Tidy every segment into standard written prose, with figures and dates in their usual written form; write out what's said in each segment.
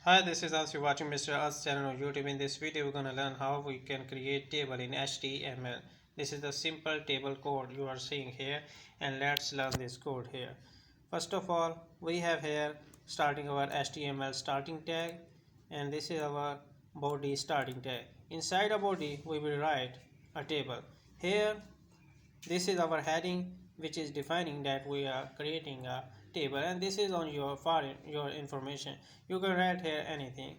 Hi, this is us. You're watching Mr. Us channel on YouTube. In this video, we're gonna learn how we can create table in HTML. This is the simple table code you are seeing here, and let's learn this code here. First of all, we have here starting our HTML starting tag, and this is our body starting tag. Inside a body, we will write a table. Here, this is our heading, which is defining that we are creating a table, and this is on your for your information. You can write here anything.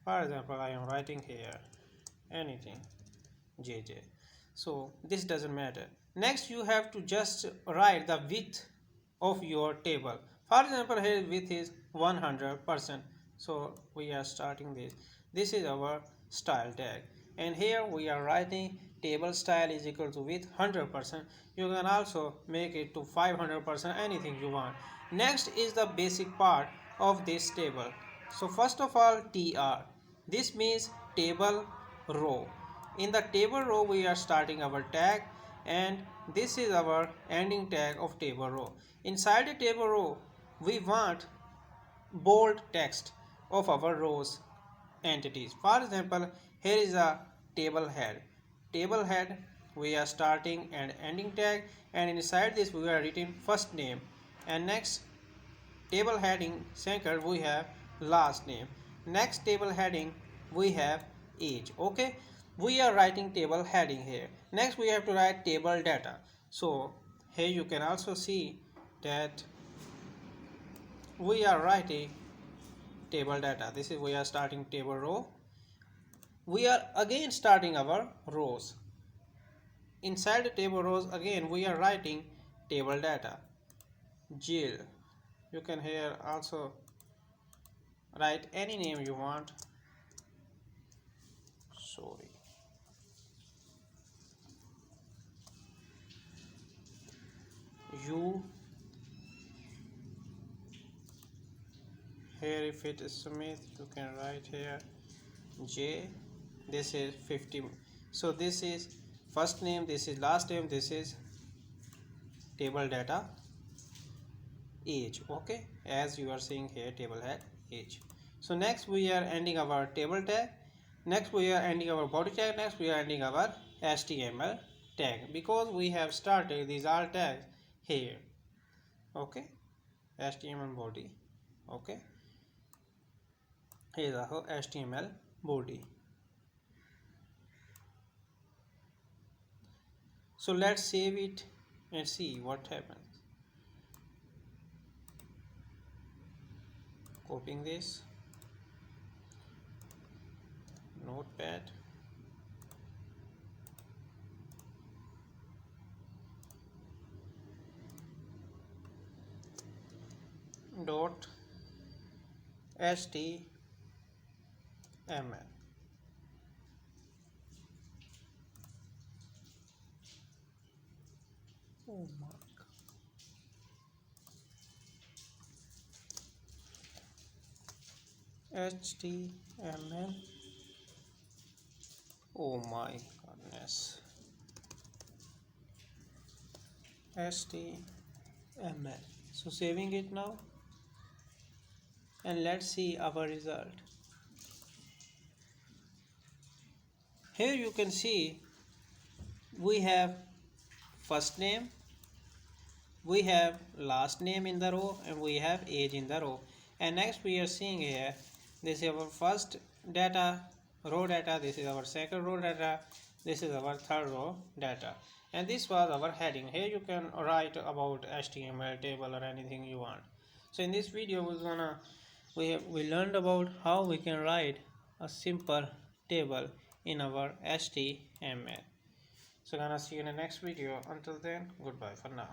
For example, I am writing here anything JJ. So this doesn't matter. Next, you have to just write the width of your table. For example, here width is 100%. So we are starting this. This is our style tag, and here we are writing table style is equal to width 100%. You can also make it to 500%, anything you want. Next is the basic part of this table. So first of all, tr, this means table row. In the table row, we are starting our tag, and this is our ending tag of table row. Inside the table row, we want bold text of our rows entities. For example, here is a table head. Table head, we are starting and ending tag, and inside this we are written first name, and next table heading second we have last name. Next table heading we have age. Okay, we are writing table heading here. Next we have to write table data. So here you can also see that we are writing table data. This is we are starting table row. We are again starting our rows. Inside the table rows again we are writing table data. Jill. You can here also write any name you want. Sorry. You. Here if it is Smith, you can write here J. This is 50. So this is first name, this is last name, this is table data, age. Okay, as you are seeing here table head age. So next we are ending our table tag. Next we are ending our body tag. Next we are ending our HTML tag, because we have started these all tags here. Okay, HTML body. Okay, here is our HTML body. So let's save it and see what happens. Copying this notepad, dot html. Oh my god. HTML. Oh my goodness. HTML. So saving it now, and let's see our result. Here you can see we have first name, we have last name in the row, and we have age in the row. And next we are seeing here, this is our first data, row data, this is our second row data, this is our third row data, and this was our heading. Here you can write about HTML table or anything you want. So in this video we learned about how we can write a simple table in our HTML. So gonna see you in the next video. Until then, goodbye for now.